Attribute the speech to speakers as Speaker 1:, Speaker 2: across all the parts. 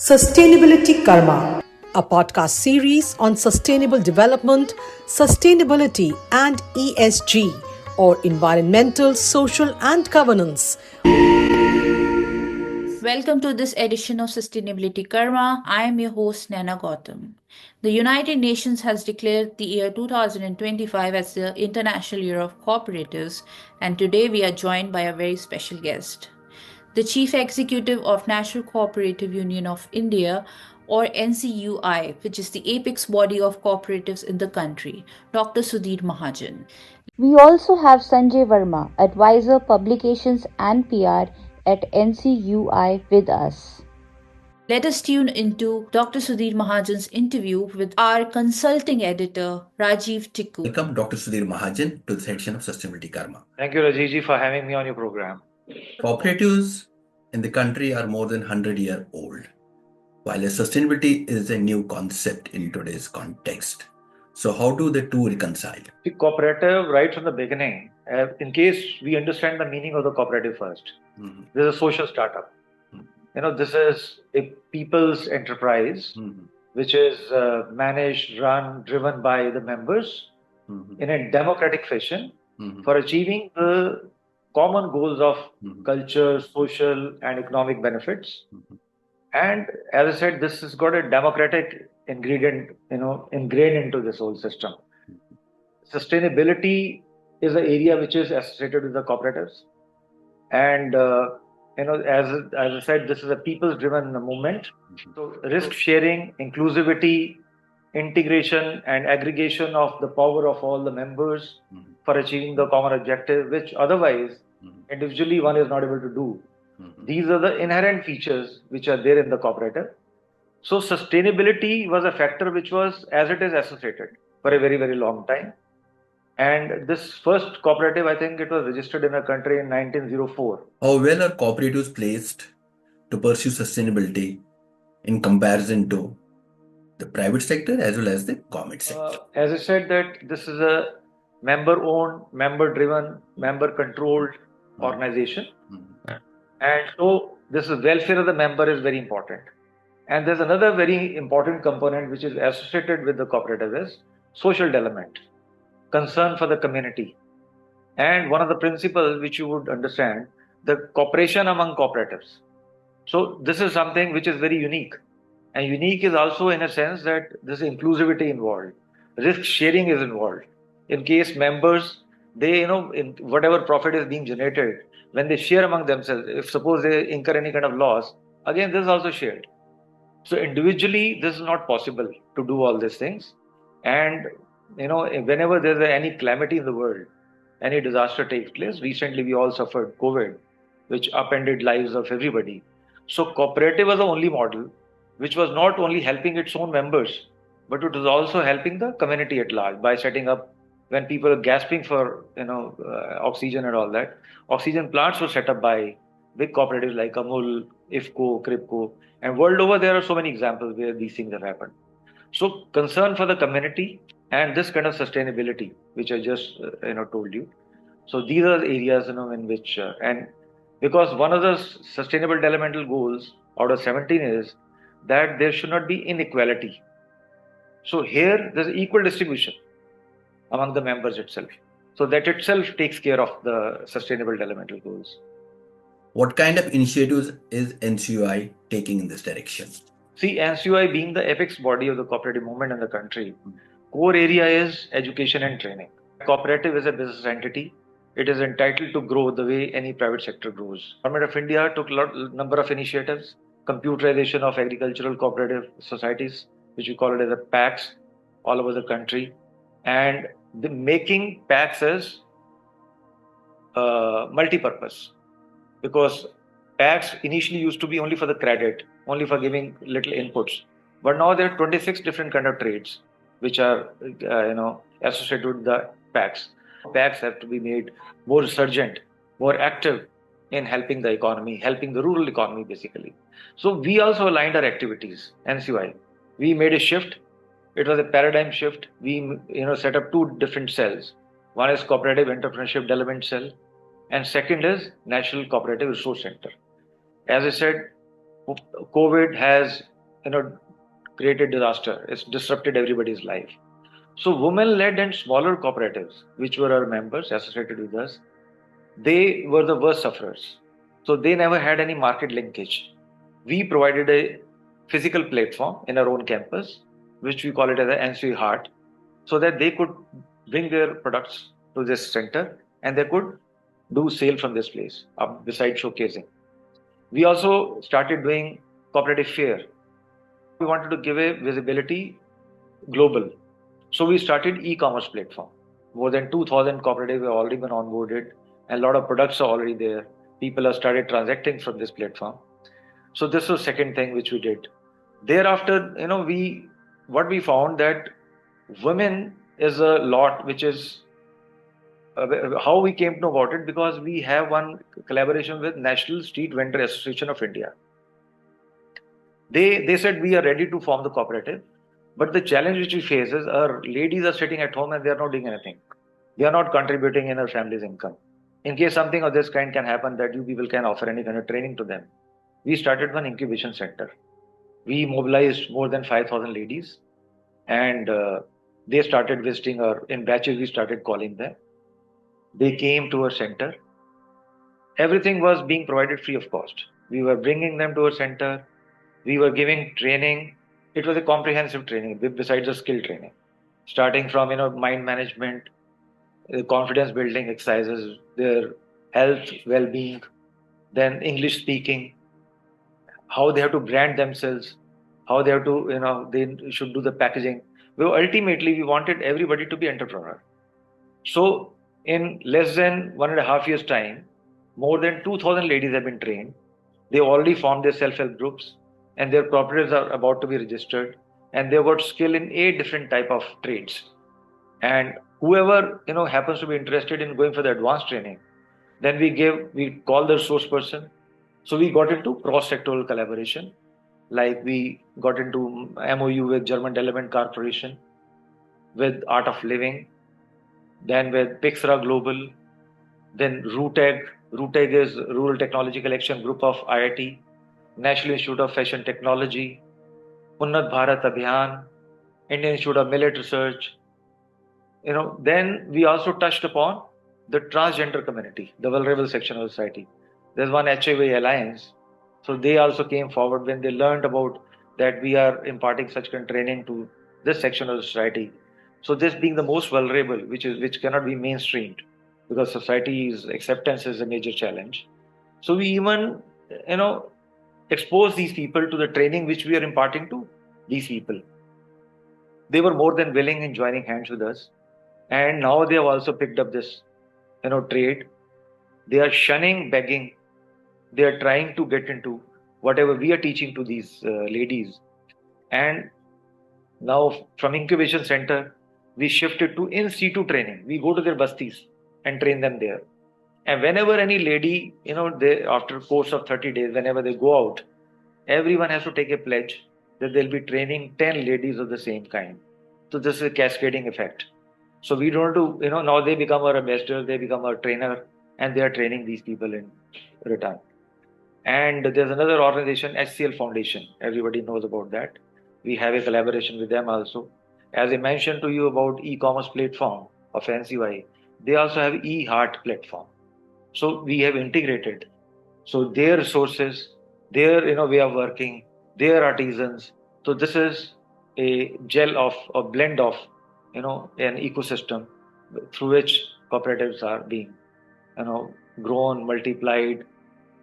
Speaker 1: Sustainability Karma, a podcast series on sustainable development, sustainability, and ESG, or environmental, social, and governance.
Speaker 2: Welcome to this edition of Sustainability Karma. I am your host, Nana Gautam. The United Nations has declared the year 2025 as the International Year of Cooperatives, and today we are joined by a very special guest. The Chief Executive of National Cooperative Union of India, or NCUI, which is the apex body of cooperatives in the country, Dr. Sudhir Mahajan.
Speaker 3: We also have Sanjay Verma, Advisor Publications and PR at NCUI with us.
Speaker 2: Let us tune into Dr. Sudhir Mahajan's interview with our consulting editor, Rajiv Tikoo.
Speaker 4: Welcome Dr. Sudhir Mahajan to the section of Sustainability Karma.
Speaker 5: Thank you, Rajiv, for having me on your program.
Speaker 4: Cooperatives in the country are more than 100-year old, while sustainability is a new concept in today's context. So how do the two reconcile?
Speaker 5: The cooperative, right from the beginning, in case we understand the meaning of the cooperative first, this is a social startup. This is a people's enterprise, which is managed, run, driven by the members in a democratic fashion for achieving the common goals of culture, social, and economic benefits. And as I said, this has got a democratic ingredient, ingrained into this whole system. Sustainability is an area which is associated with the cooperatives. And as I said, this is a people's-driven movement. So risk sharing, inclusivity, integration, and aggregation of the power of all the members for achieving the common objective, which otherwise individually one is not able to do. These are the inherent features which are there in the cooperative. So sustainability was a factor which was, as it is, associated for a very, very long time. And this first cooperative, I think it was registered in a country in 1904.
Speaker 4: How well are cooperatives placed to pursue sustainability in comparison to the private sector as well as the government sector?
Speaker 5: As I said, that this is a member-owned, member-driven, member-controlled organization. And so this welfare of the member is very important. And there's another very important component which is associated with the cooperative is social development, concern for the community. And one of the principles which you would understand, the cooperation among cooperatives. So this is something which is very unique. And unique is also in a sense that there's inclusivity involved. Risk sharing is involved. In case members, they, in whatever profit is being generated, when they share among themselves, if suppose they incur any kind of loss, again, this is also shared. So individually, this is not possible to do all these things. And, whenever there's any calamity in the world, any disaster takes place, recently we all suffered COVID, which upended lives of everybody. So cooperative was the only model, which was not only helping its own members, but it was also helping the community at large by setting up, when people are gasping for oxygen and all that, oxygen plants were set up by big cooperatives like Amul, IFCO, CRIPCO, and world over there are so many examples where these things have happened. So concern for the community and this kind of sustainability, which I just told you. So these are the areas in which and because one of the sustainable developmental goals out of 17 is that there should not be inequality. So here there's equal distribution among the members itself. So that itself takes care of the sustainable developmental goals.
Speaker 4: What kind of initiatives is NCUI taking in this direction?
Speaker 5: See, NCUI being the apex body of the cooperative movement in the country, core area is education and training. Cooperative is a business entity. It is entitled to grow the way any private sector grows. Government of India took a number of initiatives, computerization of agricultural cooperative societies, which we call it as a PACs, all over the country. And the making PACs as multi-purpose, because PACs initially used to be only for the credit, only for giving little inputs. But now there are 26 different kind of trades which are associated with the PACs. PACs have to be made more resurgent, more active in helping the economy, helping the rural economy basically. So we also aligned our activities, NCUI. We made a shift. It was a paradigm shift. We set up two different cells. One is Cooperative Entrepreneurship Development Cell, and second is National Cooperative Resource Center. As I said, COVID has created disaster. It's disrupted everybody's life. So women-led and smaller cooperatives, which were our members associated with us, they were the worst sufferers. So they never had any market linkage. We provided a physical platform in our own campus, which we call it as an NCUI Heart, so that they could bring their products to this center and they could do sale from this place, besides showcasing. We also started doing cooperative fair. We wanted to give a visibility global. So we started e-commerce platform. More than 2,000 cooperatives have already been onboarded and a lot of products are already there. People have started transacting from this platform. So this was second thing which we did. Thereafter, what we found that women is a lot which is how we came to know about it, because we have one collaboration with National Street Vendor Association of India. They said we are ready to form the cooperative, but the challenge which we face is our ladies are sitting at home and they are not doing anything. They are not contributing in our family's income. In case something of this kind can happen, that you people can offer any kind of training to them. We started one incubation center. We mobilized more than 5,000 ladies and they started visiting our, in batches we started calling them. They came to our center. Everything was being provided free of cost. We were bringing them to our center. We were giving training. It was a comprehensive training besides the skill training, starting from mind management, confidence building exercises, their health, well-being, then English speaking, how they have to brand themselves, how they have to, they should do the packaging. Well, ultimately, we wanted everybody to be entrepreneur. So in less than 1.5 years' time, more than 2,000 ladies have been trained. They already formed their self-help groups and their cooperatives are about to be registered, and they've got skill in 8 different type of trades. And whoever happens to be interested in going for the advanced training, then we call the resource person. So we got into cross-sectoral collaboration, like we got into MOU with German Development Corporation, with Art of Living, then with Pixra Global, then RUTEG. RUTEG is Rural Technology Collection Group of IIT, National Institute of Fashion Technology, Unnat Bharat Abhiyan, Indian Institute of Millet Research. Then we also touched upon the transgender community, the vulnerable section of society. There's one HIV Alliance. So they also came forward when they learned about that we are imparting such kind of training to this section of society. So this being the most vulnerable, which cannot be mainstreamed, because society's acceptance is a major challenge. So we even, expose these people to the training which we are imparting to these people. They were more than willing in joining hands with us. And now they have also picked up this, trade. They are shunning begging. They are trying to get into whatever we are teaching to these ladies. And now from incubation center, we shifted to in-situ training. We go to their bastis and train them there. And whenever any lady, they, after a course of 30 days, whenever they go out, everyone has to take a pledge that they'll be training 10 ladies of the same kind. So this is a cascading effect. So we don't do, now they become our ambassadors, they become our trainer, and they are training these people in return. And there's another organization, HCL Foundation. Everybody knows about that. We have a collaboration with them also. As I mentioned to you about e-commerce platform of NCUI, they also have e-heart platform. So we have integrated. So their resources, their way of working, their artisans. So this is a blend of an ecosystem through which cooperatives are being grown, multiplied,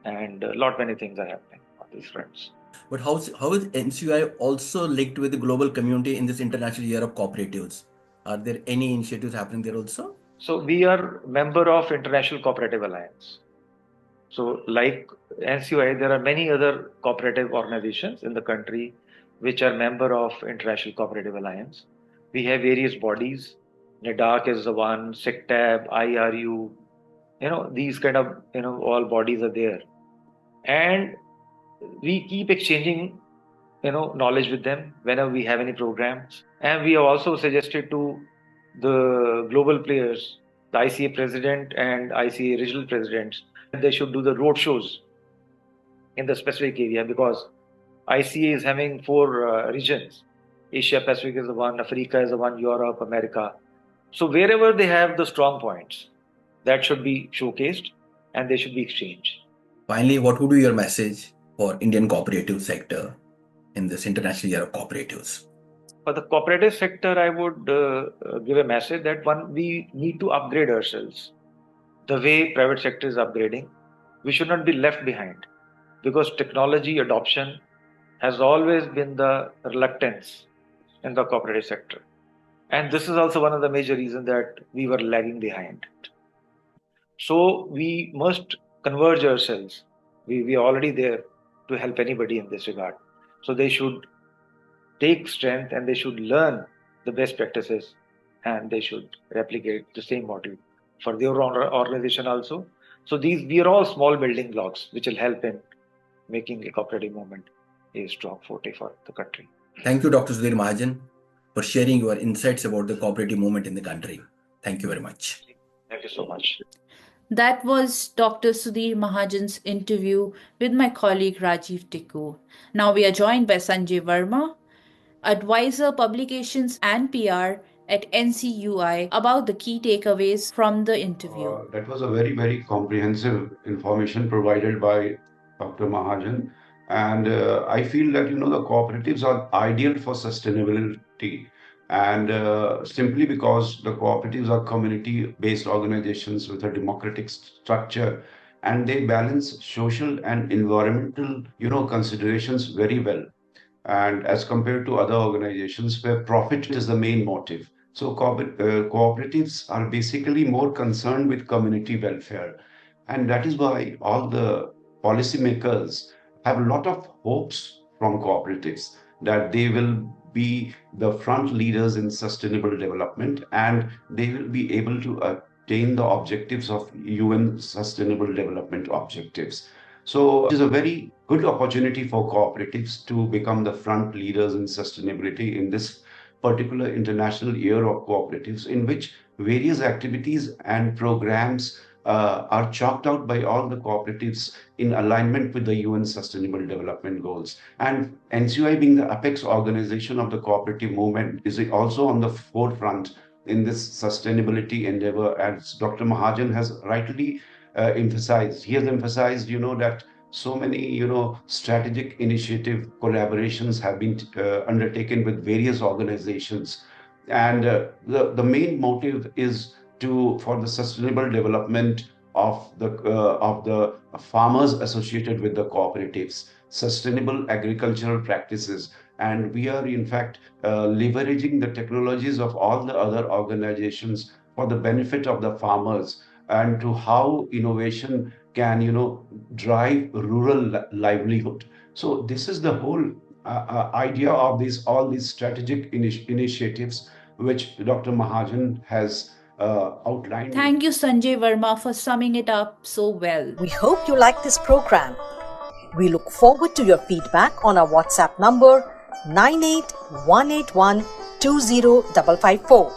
Speaker 5: and a lot many things are happening on these fronts.
Speaker 4: But how is NCUI also linked with the global community in this International Year of Cooperatives? Are there any initiatives happening there also?
Speaker 5: So we are member of International Cooperative Alliance. So like NCUI, there are many other cooperative organizations in the country which are member of International Cooperative Alliance. We have various bodies. NEDAC is the one, SICTAB, IRU, these kind of, all bodies are there. And we keep exchanging, knowledge with them whenever we have any programs. And we have also suggested to the global players, the ICA president and ICA regional presidents, they should do the road shows in the specific area, because ICA is having 4 regions. Asia Pacific is the one, Africa is the one, Europe, America. So wherever they have the strong points, that should be showcased and they should be exchanged.
Speaker 4: Finally, what would be your message for Indian cooperative sector in this International Year of Cooperatives?
Speaker 5: For the cooperative sector, I would give a message that we need to upgrade ourselves. The way private sector is upgrading, we should not be left behind, because technology adoption has always been the reluctance in the cooperative sector. And this is also one of the major reasons that we were lagging behind. So we must converge ourselves. We are already there to help anybody in this regard. So they should take strength and they should learn the best practices and they should replicate the same model for their own organization also. So we are all small building blocks which will help in making a cooperative movement a strong forte for the country.
Speaker 4: Thank you, Dr. Sudhir Mahajan, for sharing your insights about the cooperative movement in the country. Thank you very much.
Speaker 5: Thank you so much.
Speaker 2: That was Dr. Sudhir Mahajan's interview with my colleague Rajiv Tikoo. Now we are joined by Sanjay Verma, Advisor Publications and PR at NCUI, about the key takeaways from the interview.
Speaker 6: That was a very, very comprehensive information provided by Dr. Mahajan. And I feel that, the cooperatives are ideal for sustainability. And simply because the cooperatives are community-based organizations with a democratic structure, and they balance social and environmental, considerations very well. And as compared to other organizations where profit is the main motive. So cooperatives are basically more concerned with community welfare. And that is why all the policymakers have a lot of hopes from cooperatives that they will be the front leaders in sustainable development and they will be able to attain the objectives of UN Sustainable Development Objectives. So it is a very good opportunity for cooperatives to become the front leaders in sustainability in this particular International Year of Cooperatives, in which various activities and programs are chalked out by all the cooperatives in alignment with the UN Sustainable Development Goals. And NCUI, being the apex organization of the cooperative movement, is also on the forefront in this sustainability endeavor, as Dr. Mahajan has rightly emphasized. He has emphasized, that so many, strategic initiative collaborations have been undertaken with various organizations. And the main motive is for the sustainable development of the farmers associated with the cooperatives, sustainable agricultural practices. And we are, in fact, leveraging the technologies of all the other organizations for the benefit of the farmers, and to how innovation can, drive rural livelihood. So this is the whole idea of all these strategic initiatives which Dr. Mahajan has outlined.
Speaker 2: Thank you, Sanjay Verma, for summing it up so well.
Speaker 1: We hope you like this program. We look forward to your feedback on our WhatsApp number 9818120554.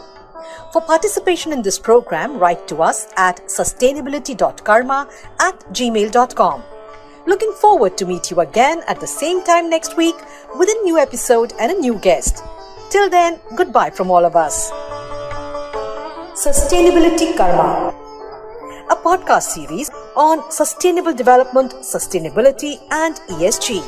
Speaker 1: For participation in this program, write to us at sustainability.karma@gmail.com. Looking forward to meet you again at the same time next week with a new episode and a new guest. Till then, goodbye from all of us. Sustainability Karma, a podcast series on sustainable development, sustainability and ESG.